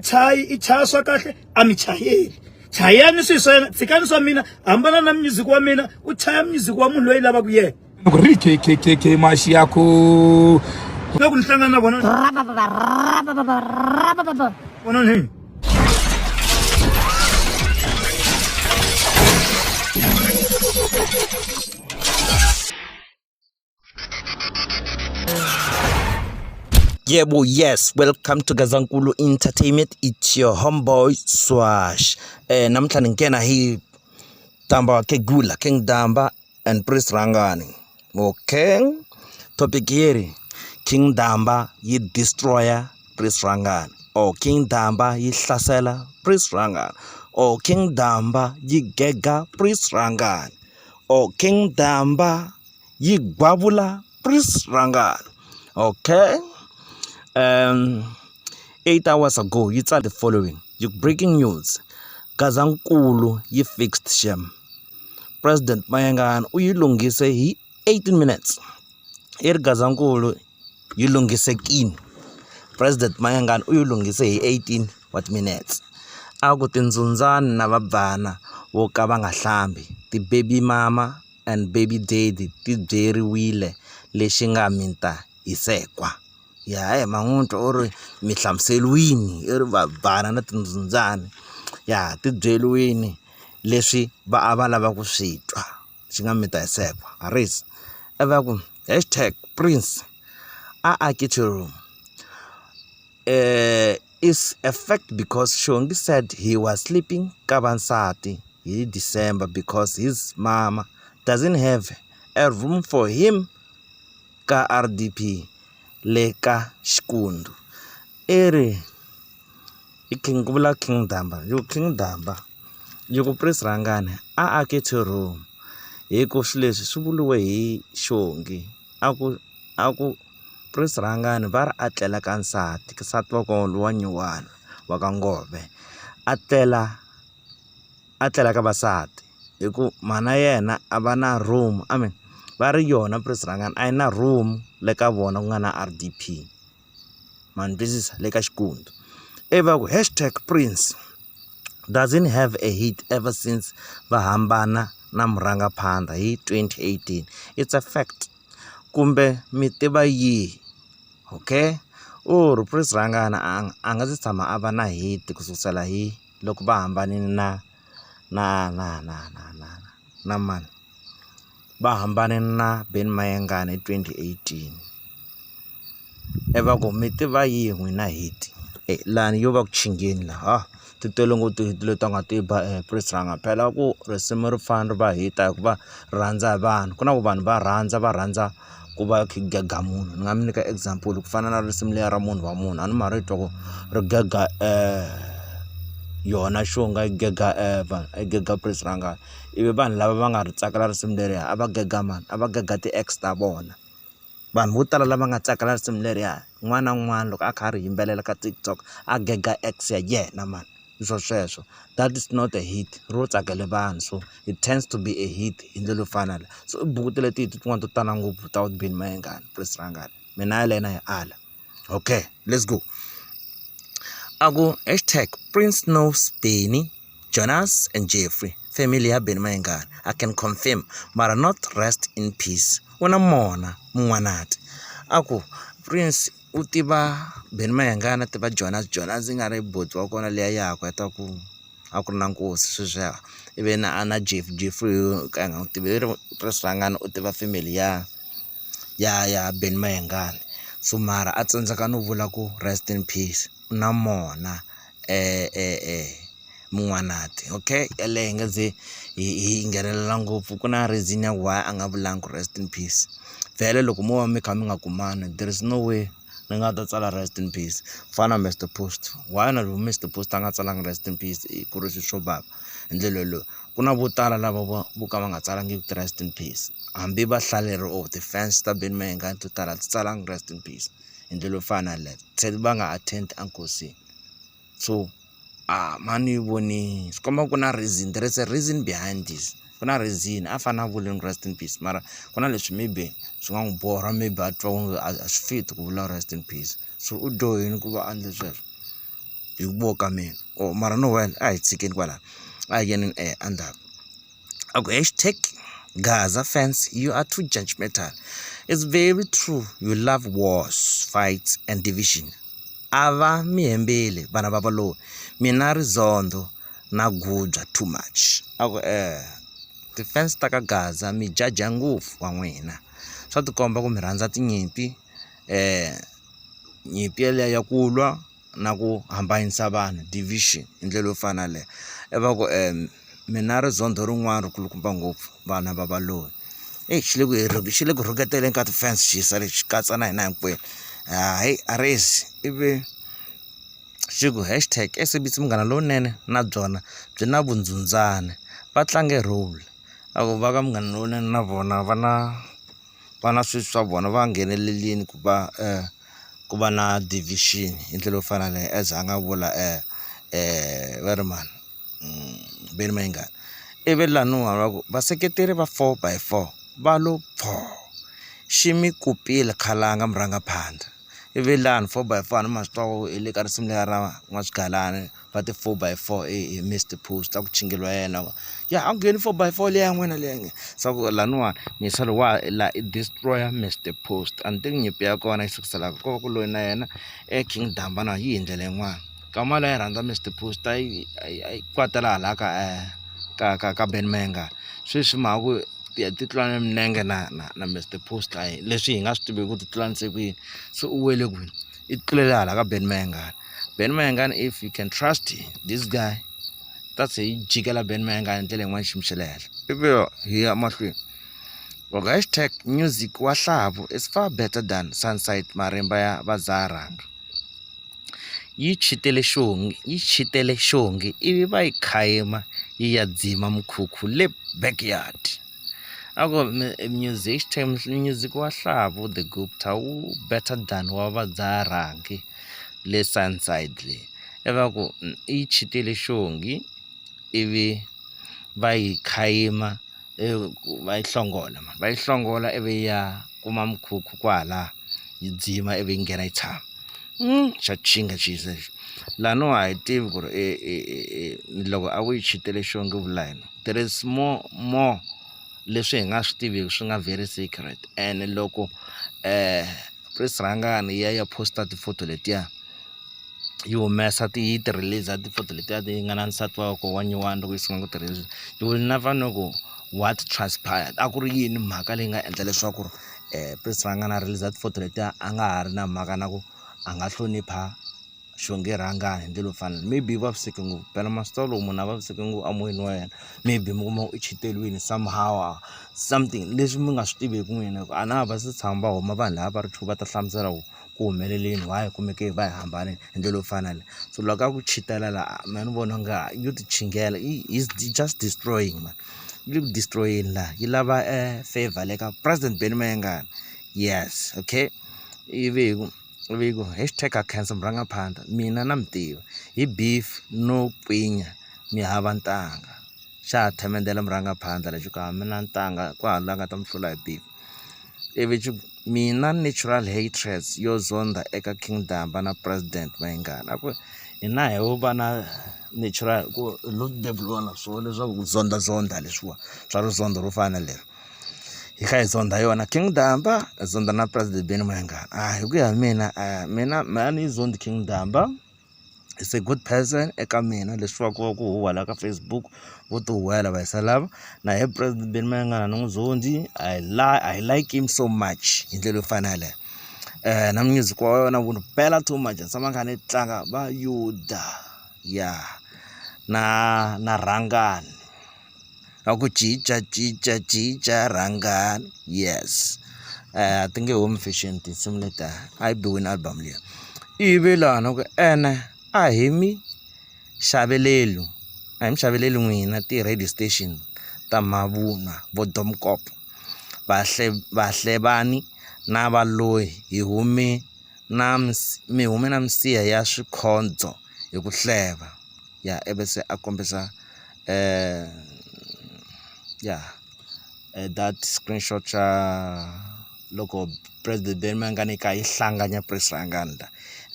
ichaya swa kahle amichayeli chayani swiswena tsikani swa mina hambana na music wa mina u chaya music wa munhu loyi lava ku yena ku ri ke mashi yakho na ku hlangana na vona vona ni Yebo, yes, welcome to Gazankulu Entertainment. It's your homeboy Swash. Namhlanje ngena hi Damba Kegula, King Damba and Prince Rhangani. Okay? Topic here, King Damba Yi destroya Prince Rhangani. Or King Damba Yi hlasela Prince Rhangani. Or King Damba Yi gega Prince Rhangani. Or King Damba Yi gwabula Prince Rhangani. Okay? 8 hours ago, you saw the following. You breaking news. Gazankulu yi fixed sham. President Mayengani uyilungise hi 18 minutes. Gazankulu yilungise kin. President Mayengani uyilungise hi 18 minutes. Akutinzunzana na vabvana vo ka va nga hlambi. Ti baby mama and baby daddy ti byeriwile lexi nga minta hisekwa. Ya mangunto ori mi hlamseliwini ri vabvana na tindzundzani ya ti byeliwini leswi va ava lava ku switwa xi nga mita hisekwa aris eva ku #Prince a kitchen is a fact because Shongi said he was sleeping kabansati in December because his mama doesn't have a room for him ka RDP leka xikundu eri ikingula King Damba yo Prince Rhangani a akete room hiko swileswi swi vuliwe hi Shongi aku Prince Rhangani va ri atlela ka nsati wa kona wa nyuwana wa ka ngove atlela ka vasati hiku mana yena a va na room va ri yona Prince Rhangani a yi na room le ka vona ku nga na RDP man twisisa le ka xikundu eva ku #Prince doesn't have a hit ever since va hambana na murangaphandla hi 2018. It's a fact kumbe mi tiva yi okay Prince Rhangani a nga si tshama a va na hit ku susela hi loko va hambanini na mani va hambanini na Mayengani 2018 eva ku mi tiva yi n'wina hit lani yo va ku chingeni la titele ngoti hit leti nga ti ba Prince Rhangani phela ku risimu ri fana ri va hita hikuva rhandza vanhu ku na ku vanhu va rhandza ku va gega munhu ni nga mi nyika example ku fana na risimu leya ra munhu wa munhu a ni mara twa ku ri gega yona Shonga gega Prince Rhangani ivi vanhu lava va nga ri tsakela risimu leriya a va gega mani a va gega ti-ex ta vona vanhu vo tala lava nga tsakela risimu leriya n'wana na n'wana loko a kha ri yimbelela ka TikTok a gega ex ya yena mani sweswo that is not a hit ro tsakele vanhu so it tends to be a hit hi ndlela yo fana so i buku leti tin'wana to tala ngopfu without Mayengani Prince Rhangani mina yalena hi ala okay let's go aku #Prince knows Benny, Jonas and Jeffrey family ya Mayengani I can confirm mara not rest in peace una mona mun'wanati aku Prince u tiva Mayengani tiva Jonas nga ri boti wa kona leya yakho ta ku a ku ri na nkosi sweswo ivi na ana Jeffrey ka nga tivi Prince Rhangani u tiva family ya Mayengani so mara a tsandzeka no vula ku rest in peace na mona mun'wanati okay yaleyo nga ze hi nghenelela ngopfu ku na reason ya why a nga vulangi ku rest in peace vhele loko mo va mi kha mi nga kumani there is no way ni nga ta tsala rest in peace fana Mr Post why na Mr Post a nga tsalangi rest in peace ku ri swo bava hi ndlela leyo ku na vo tala lava vo ka va nga tsalangi ku rest in peace hambi va hlaleri the fans ta Mayengani to tala ti tsalangi rest in peace hi ndlela yo fana leti se va nga attend ankosini so mani voni swikomba ku na reason there is a reason behind this ku na reason a fana vuleni rest in peace mara ku na leswi maybe swi nga n'wi borha maybe a twa a swi fit ku vula rest in peace so u dohini ku va andle sweswo Ibuka mina. Oh, mara no well, tsikeni kwala. Yena under. Okay, hashtag Gaza fans, you are too judgmental. It's very true. You love wars, fights, and division. Ava mihembele bana baba lo. Mina rizondo na gudya too much. Okay, defense taka Gaza mi jaja ngopfu wa n'wina. Swa tikomba ku mi rhandza tinyimpi. Nyimpi ya kulwa na ku hambanisa vanhu division hi ndlela yo fana le. Eva ku mina rizondo rin'wana ri kulukumba ngopfu vana va valoyi. Xi le ku rhuketeleni ka ti-fans xisa lexi katsa na hina hinkwenu. Hayi aresi ivi xi ku hashtag SABC Munghana Lowunene na byona byi na vundzundzane va tlange role. A ku va ka Munghana Lowunene na vona va na swilo swa vona va nghenelelini ku va na division hi ndlela yo fana leyi as a nga vula Vereman Ben Mayengani. Ivi lanuwa va ku vaseketeri va 4x4 va lo pho xi mi kupile khalanga murangaphandla. Ivi lani 4x4 ni masitwa hi le ka risimu leri ra N'waswigalani va ti 4x4 Mr Post a ku chingeliwa yena ya a ngheni 4x4 leya n'wina leyi sa ku lanuwa misalo wa la destroya Mr Post a ni teki nyimpi ya kona yi sukuselaka ko va ku loyi na yena King Damba na yi hi ndlela yin'wana kama la yi rhandza Mr Post a yi kwatela hala ka Ben Mayengani sweswi mhaka ku ti tlulana minenge na Mr Post leswi hi nga swi tivi ku ti tlulanise kwini se u wele kwini i tlulele hala ka Ben Mayengani. Ben Mayengani, if you can trust this guy, that's a jikela Ben Mayengani ndlela yin'wana xiyimo xa le henhla ivi hi ya mahlweni. Okay, hashtag music wa Hlavu is far better than Sunside marimba ya vazaranga. Yi chitele xongi ivi va yi khayima yi ya dzima mukhukhu le backyard. Ako music wa Hlavu the Gupta wu better than wa vazarangi le Sunside le. Eva ku yi chitele xongi ivi va yi khayima va yi hlongola ivi ya kuma mukhukhu kwala yi dzima ivi yi nghena yi tshama. Xa chinga xisa lexi lano a hi tivi ku ri loko a ku yi chitele xongi vula yini. There is more leswi hi nga swi tiviki swi nga very secret and loko Prince Rhangani ya posta tifoto letiya yi humesa yi ti release tifoto letiya ti nga na nsati wa ko wa nyuwana loko yi sungula ku ti release you will never know ku what transpired a ku ri yini mhaka leyi nga endla leswaku Prince Rhangani a release tifoto letiya a nga ha ri na mhaka na ku a nga hlonipha xonge Rhangani hi ndlela yo fanele maybe vaviseke ngopfu phela masitwa lowu munhu a vaviseke ngopfu a moyeni wa yena maybe mi kuma u chiteliwini somehow something leswi mi nga swi tiveki n'wina a na va se tshama va huma vanhu lava va ri va ta hlamusela ku humeleleni why kumeke va hi hambanile hi ndlela yo fanele so loko a ku chitela la me ni vona nga yo ti chingela is just destroying man yi destroying la yi lava favor le ka President Ben Mayengani. Yes, okay. Ivi hashtag a cancer murangaphandla mina na mitiva hi beef no pwinya mi hava ntanga xa themendhela murangaphandla lexi ku mina ntanga ku hala nga ta mi hlula hi beef ivi mina natural hatred yo zonda eka King Damba na President Mayengani aku hina hi va na natural ku lo develop na swo leswaku ku zonda leswiwa swa rizondo ro fana leri hi kha hi zonda yona King Damba zonda na President Ben Mayengani hi ku ya mina mani zondi King Damba is a good person eka mina leswi ku huwa la ka Facebook vo ti huwela va hisa lava na hi President Ben Mayengani ni n'wi zondi I like him so much hi ndlela yo fanele na music wa yona wu bela too much sama nga ni tlanga va Yuda ya na Rhangani aku cica Rhangani. Yes, I think home fashion tinsimu leta a yi biwini album leyi ivi lana ku a hi mi xaveleli n'wina ti-radio station ta mavunwa vo Domkop vahlevani na valoyi hi hume na misiha ya swikhondzo hi ku hleva ya ivi se a kombisa that screenshot xa loko President Ben Mayengani ka yi hlanganya Prince Rhangani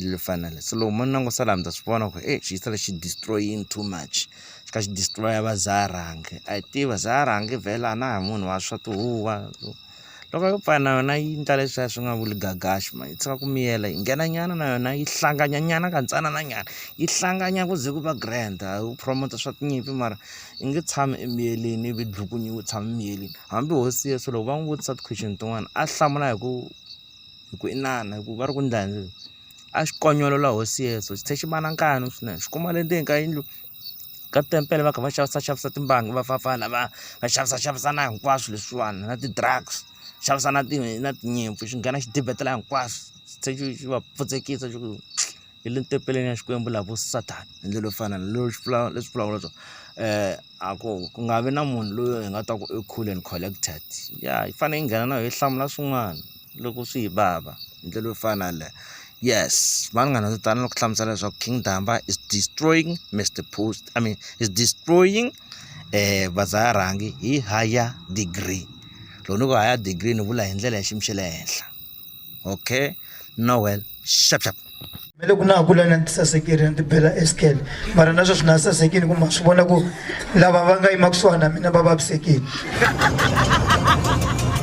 ndlela fanele so lo monna ngo sala mta swivona ku she started she destroying too much xi destroya vazarangi I tiva zarangi vhela na munhu wa swa tihuwa loko yo pfana yona yi ndla leswi swi nga vuli gagashi ma yi tsaka ku miyela yi nghena nyana na yona yi hlanganya nyana ka ntsana na nyana yi hlanganya ku ze ku va grand u promote swa tinyimpi mara yi nge tshami emiyeleni ivi dlukunyi wu tshama emiyeleni hambi hosi yeso loko va n'wi vutisa ti-question tin'wana a hlamula hi ku inana hi ku va ri ku ndlani a xikonyolo la hosi yeso xi tlhe xi mana nkani swinene xi kuma le ndzeni ka yindlu ka tempele va kha va xavisa timbangi va fafana va xavisa na hinkwaswo leswiwani na ti-drugs xavisa na tinyimpfu xi nghena xi dibetela hinkwaswo xi va pfutsekisa xi ku hi le ntempeleni ya Xikwembu laha vo Satan hi ndlela yo fana leswi vulavula leswo a ku nga vi na munhu loyi hi nga ta ku i cool and collected ya yi fanele yi nghena na hi hlamula swin'wana loko swi hi bava hi ndlela yo fana le yes van'wana ndzi tana loko hlamusela leswaku King Damba is destroying is destroying vazarangi hi higher degree loko ni ku higher degree ni vula hi ndlela ya xiyimo xa le henhla okay Noel shap mele ku na kula na tisasekile na tibela eskel mara na sweswi na sasekile ku ma swi vona ku lava va nga yima kusuhana mina va vavisekile